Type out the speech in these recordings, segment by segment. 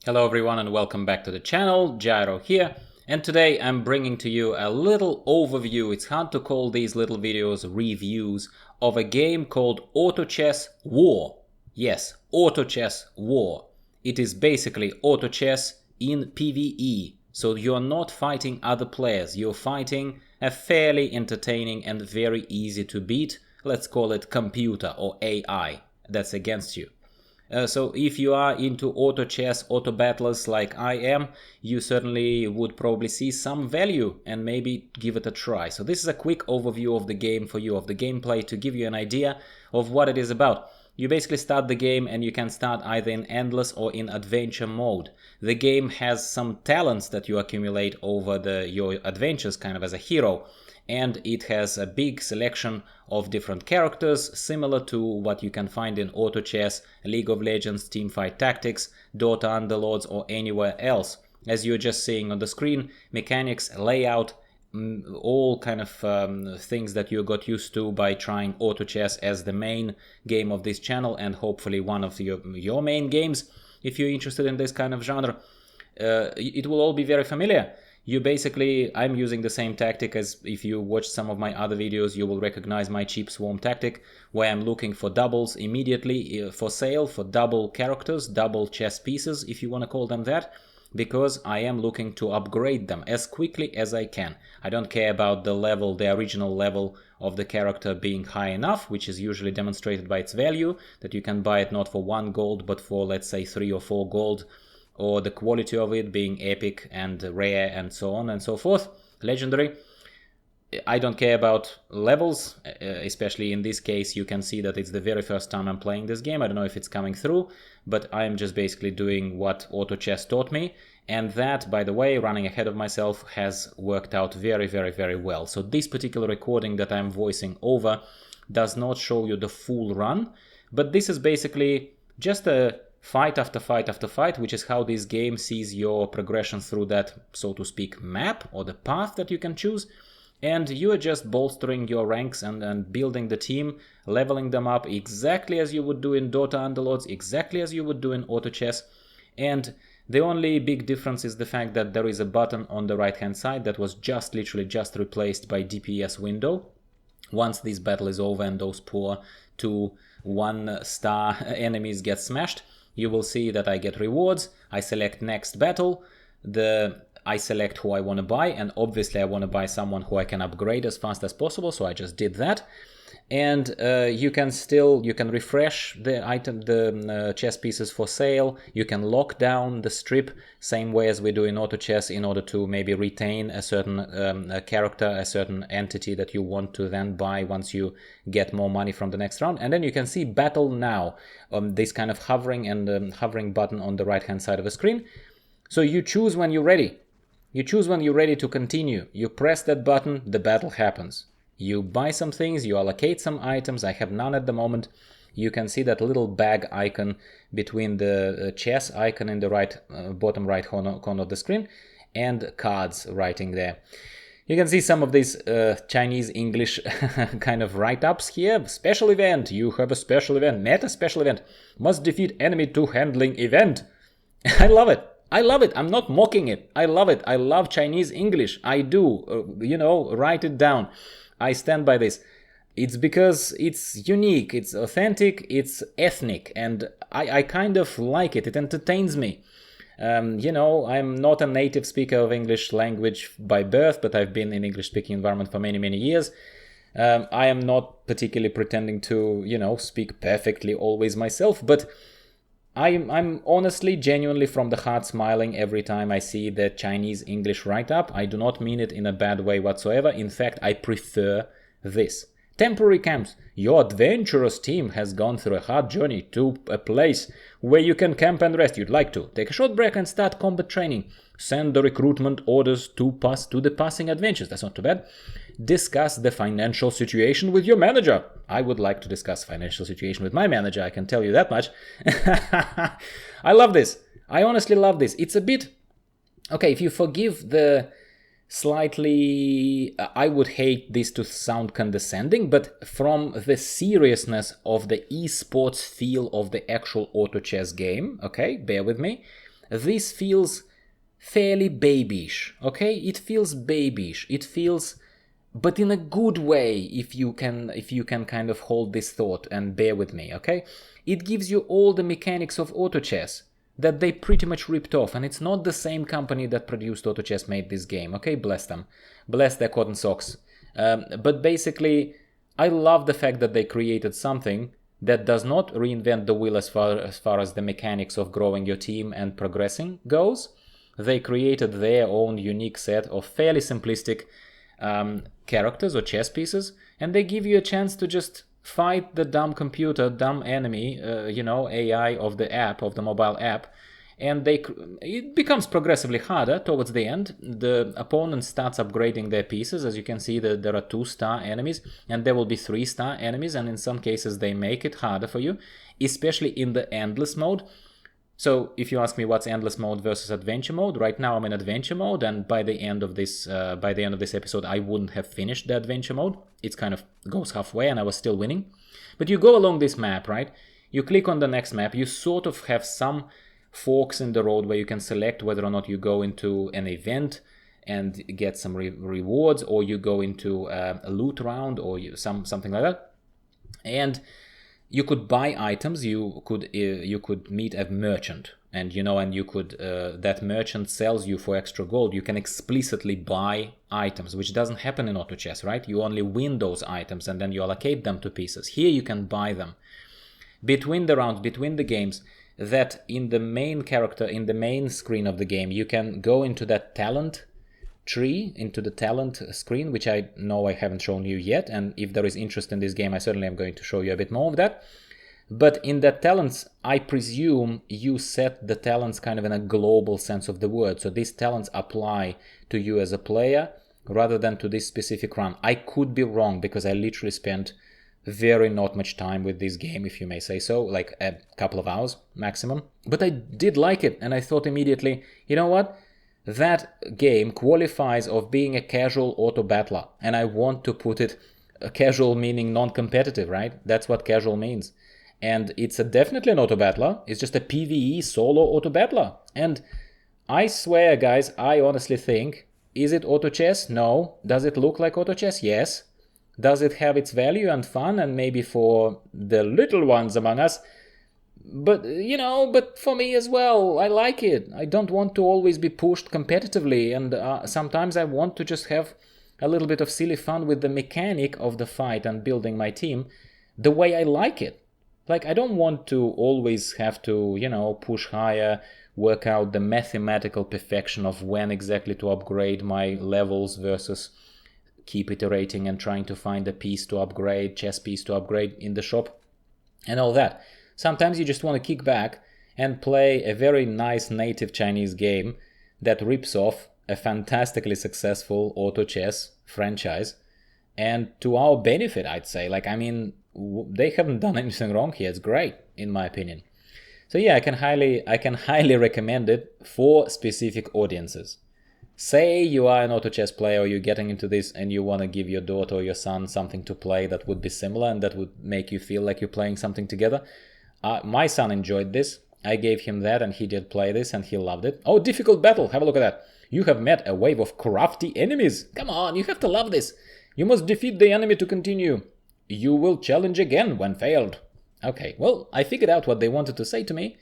Hello everyone and welcome back to the channel, Gyro here, and today I'm bringing to you a little overview. It's hard to call these little videos reviews of a game called AutoChess War. Yes, AutoChess War. It is basically AutoChess in PvE, so you're not fighting other players, you're fighting a fairly entertaining and very easy to beat, let's call it computer or AI that's against you. So if you are into auto chess, auto battlers like I am, you certainly would probably see some value and maybe give it a try. So this is a quick overview of the game for you, of the gameplay, to give you an idea of what it is about. You basically start the game and you can start either in endless or in adventure mode. The game has some talents that you accumulate over your adventures, kind of as a hero. And it has a big selection of different characters, similar to what you can find in AutoChess, League of Legends, Teamfight Tactics, Dota Underlords, or anywhere else. As you're just seeing on the screen, mechanics, layout, all kind of things that you got used to by trying AutoChess as the main game of this channel, and hopefully one of your main games if you're interested in this kind of genre. It will all be very familiar. I'm using the same tactic as if you watch some of my other videos, you will recognize my cheap swarm tactic, where I'm looking for doubles immediately for sale, for double characters, double chess pieces, if you want to call them that, because I am looking to upgrade them as quickly as I can. I don't care about the level, the original level of the character being high enough, which is usually demonstrated by its value, that you can buy it not for 1 gold, but for, let's say, 3 or 4 gold, or the quality of it being epic and rare and so on and so forth, legendary. I don't care about levels, especially in this case. You can see that it's the very first time I'm playing this game. I don't know if it's coming through, but I'm just basically doing what AutoChess taught me, and that, by the way, running ahead of myself, has worked out very, very, very well. So this particular recording that I'm voicing over does not show you the full run, but this is basically just a fight after fight after fight, which is how this game sees your progression through that, so to speak, map or the path that you can choose. And you are just bolstering your ranks and building the team, leveling them up exactly as you would do in Dota Underlords, exactly as you would do in AutoChess. And the only big difference is the fact that there is a button on the right hand side that was literally just replaced by DPS window. Once this battle is over and those poor 2 1-star enemies get smashed, you will see that I get rewards. I select next battle, I select who I want to buy, and obviously I want to buy someone who I can upgrade as fast as possible, so I just did that. And you can refresh the chess pieces for sale. You can lock down the strip, same way as we do in AutoChess, in order to maybe retain a certain character, a certain entity that you want to then buy once you get more money from the next round. And then you can see Battle Now, this kind of hovering and hovering button on the right hand side of the screen. So you choose when you're ready. You choose when you're ready to continue. You press that button, the battle happens. You buy some things, you allocate some items. I have none at the moment. You can see that little bag icon between the chess icon in the bottom right corner of the screen, and cards writing there. You can see some of these Chinese English kind of write-ups here. Special event, you have a special event, meta special event, must defeat enemy to handling event. I love it. I love it. I'm not mocking it. I love it. I love Chinese English. I do. Write it down. I stand by this. It's because it's unique, it's authentic, it's ethnic, and I kind of like it. It entertains me. I'm not a native speaker of English language by birth, but I've been in English-speaking environment for many, many years. I am not particularly pretending to, speak perfectly always myself, but I'm honestly, genuinely from the heart smiling every time I see the Chinese English write-up. I do not mean it in a bad way whatsoever. In fact, I prefer this. Temporary camps. Your adventurous team has gone through a hard journey to a place where you can camp and rest. You'd like to take a short break and start combat training. Send the recruitment orders to the passing adventures. That's not too bad. Discuss the financial situation with your manager. I would like to discuss financial situation with my manager, I can tell you that much. I love this. I honestly love this. It's a bit... Okay, if you forgive the slightly, I would hate this to sound condescending, but from the seriousness of the esports feel of the actual AutoChess game, okay, bear with me, this feels fairly babyish, okay? It feels babyish. It feels, but in a good way, if you can kind of hold this thought and bear with me, okay? It gives you all the mechanics of AutoChess that they pretty much ripped off, and it's not the same company that produced AutoChess made this game, okay? Bless them. Bless their cotton socks. But basically, I love the fact that they created something that does not reinvent the wheel as far as the mechanics of growing your team and progressing goes. They created their own unique set of fairly simplistic characters or chess pieces, and they give you a chance to just fight the dumb computer, dumb enemy, AI of the app, of the mobile app, and it becomes progressively harder towards the end. The opponent starts upgrading their pieces. As you can see, there are 2-star enemies, and there will be 3-star enemies, and in some cases they make it harder for you, especially in the endless mode. So if you ask me what's endless mode versus adventure mode, right now I'm in adventure mode, and by the end of this episode, I wouldn't have finished the adventure mode. It kind of goes halfway, and I was still winning. But you go along this map, right? You click on the next map. You sort of have some forks in the road where you can select whether or not you go into an event and get some rewards, or you go into a loot round, or something like that. And you could buy items. You could meet a merchant, and you could that merchant sells you for extra gold. You can explicitly buy items, which doesn't happen in AutoChess, right? You only win those items and then you allocate them to pieces. Here you can buy them between the rounds, between the games. That in the main screen of the game, you can go into that talent tree, into the talent screen, which I know I haven't shown you yet, and if there is interest in this game, I certainly am going to show you a bit more of that. But in that talents, I presume you set the talents kind of in a global sense of the word, so these talents apply to you as a player rather than to this specific run. I could be wrong, because I literally spent very not much time with this game, if you may say so, like a couple of hours maximum. But I did like it, and I thought immediately, you know what? That game qualifies of being a casual auto battler, and I want to put it casual meaning non-competitive, right? That's what casual means. And it's definitely an auto battler. It's just a PvE solo auto battler. And I swear, guys, I honestly think, is it AutoChess? No. Does it look like AutoChess? Yes. Does it have its value and fun, and maybe for the little ones among us? But, but for me as well, I like it. I don't want to always be pushed competitively, and sometimes I want to just have a little bit of silly fun with the mechanic of the fight and building my team the way I like it. Like, I don't want to always have to, push higher, work out the mathematical perfection of when exactly to upgrade my levels versus keep iterating and trying to find a piece to upgrade, chess piece to upgrade in the shop and all that. Sometimes you just want to kick back and play a very nice native Chinese game that rips off a fantastically successful AutoChess franchise, and to our benefit, I'd say. Like, I mean, they haven't done anything wrong here. It's great, in my opinion. So yeah, I can highly recommend it for specific audiences. Say you are an AutoChess player, or you're getting into this and you want to give your daughter or your son something to play that would be similar and that would make you feel like you're playing something together. My son enjoyed this. I gave him that and he did play this and he loved it. Oh, difficult battle. Have a look at that. You have met a wave of crafty enemies. Come on, you have to love this. You must defeat the enemy to continue. You will challenge again when failed. Okay, well, I figured out what they wanted to say to me.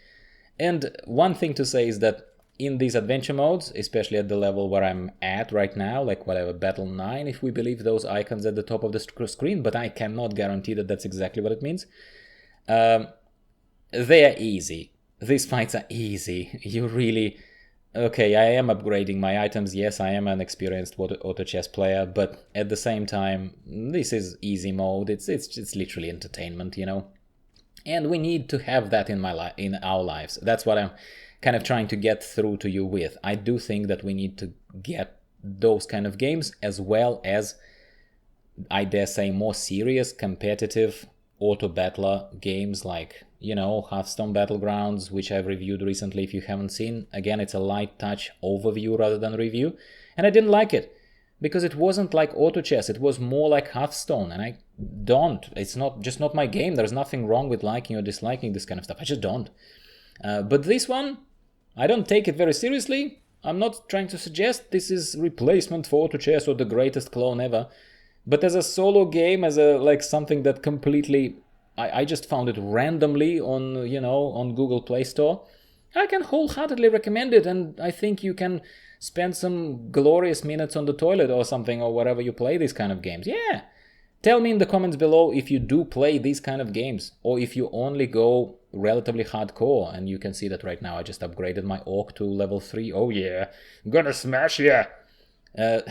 And one thing to say is that in these adventure modes, especially at the level where I'm at right now, like whatever, Battle 9, if we believe those icons at the top of the screen, but I cannot guarantee that that's exactly what it means. They are easy. These fights are easy. You really... Okay, I am upgrading my items. Yes, I am an experienced AutoChess player, but at the same time, this is easy mode. It's literally entertainment, And we need to have that in our lives. That's what I'm kind of trying to get through to you with. I do think that we need to get those kind of games, as well as, I dare say, more serious, competitive auto-battler games like, Hearthstone Battlegrounds, which I've reviewed recently if you haven't seen. Again, it's a light touch overview rather than review, and I didn't like it. because it wasn't like AutoChess, it was more like Hearthstone, and I don't. It's not just not my game. There's nothing wrong with liking or disliking this kind of stuff. I just don't. But this one, I don't take it very seriously. I'm not trying to suggest this is replacement for AutoChess or the greatest clone ever. But as a solo game, as a like something that completely, I just found it randomly on on Google Play Store. I can wholeheartedly recommend it, and I think you can spend some glorious minutes on the toilet or something, or wherever you play these kind of games. Yeah, tell me in the comments below if you do play these kind of games, or if you only go relatively hardcore. And you can see that right now I just upgraded my orc to level 3. Oh yeah, I'm gonna smash ya!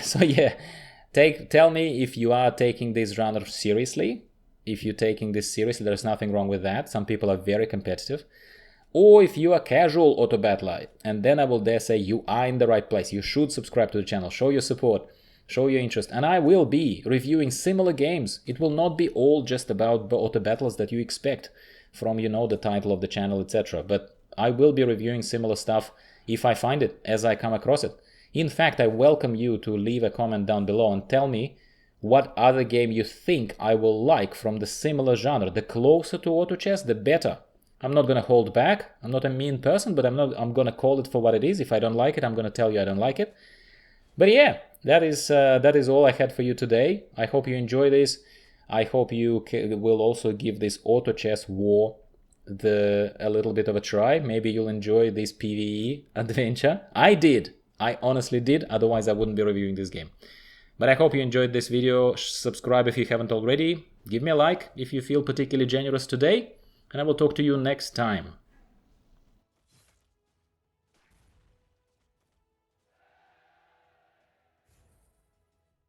So yeah. Tell me if you are taking this genre seriously. If you're taking this seriously, there's nothing wrong with that. Some people are very competitive. Or if you are casual auto battler, and then I will dare say you are in the right place. You should subscribe to the channel, show your support, show your interest, and I will be reviewing similar games. It will not be all just about auto battles that you expect from, the title of the channel, etc. But I will be reviewing similar stuff if I find it, as I come across it. In fact, I welcome you to leave a comment down below and tell me what other game you think I will like from the similar genre. The closer to AutoChess, the better. I'm not going to hold back. I'm not a mean person, but I'm going to call it for what it is. If I don't like it, I'm going to tell you I don't like it. But yeah, that is all I had for you today. I hope you enjoy this. I hope you will also give this AutoChess war a little bit of a try. Maybe you'll enjoy this PvE adventure. I did. I honestly did, otherwise I wouldn't be reviewing this game. But I hope you enjoyed this video. Subscribe if you haven't already. Give me a like if you feel particularly generous today. And I will talk to you next time.